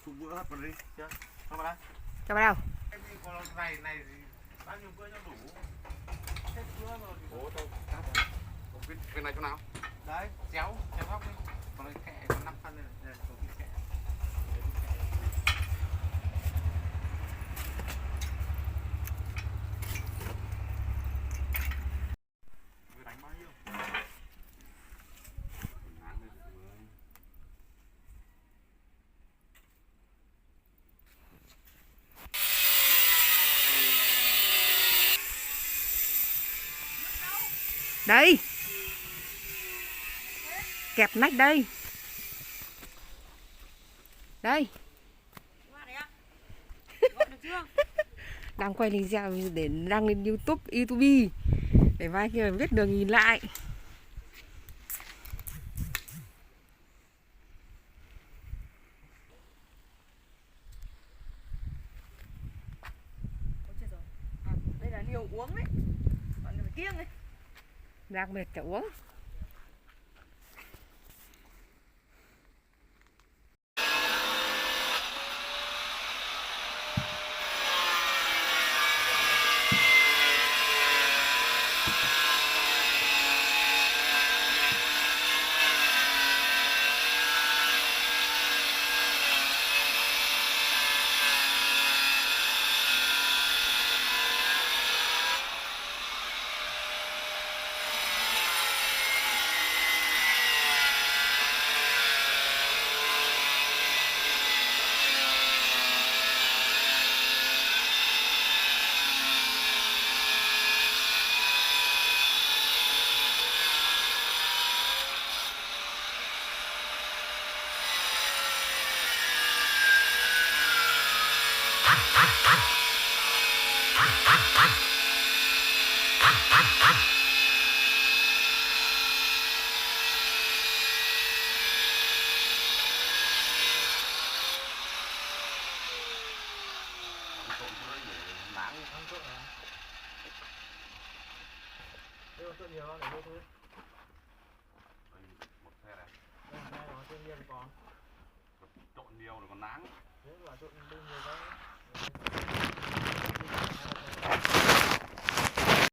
Chục bữa hết vào đi chưa? Cho vào đây. Cho vào đâu? Cái gì còn này bao nhiêu bữa cho đủ? Hết bữa rồi. Ủa tôi cắt rồi. Cái này chỗ nào? Đấy, chéo góc đi. Còn cái kẹ còn 5 phân này. Đây, có cái kẹ. Vừa đánh bao nhiêu? Đây. Kẹp nách đây. Đây. Đang quay video để đăng lên YouTube để mai kia biết đường nhìn lại. Đây là liều uống đấy, còn phải kiêng đấy. Đang mệt chả uống. Trộn nhiều để mua thôi. Một xe này. Đây nó tự nhiên còn. Trộn nhiều rồi còn nắng. Thế là trộn nhiều cái.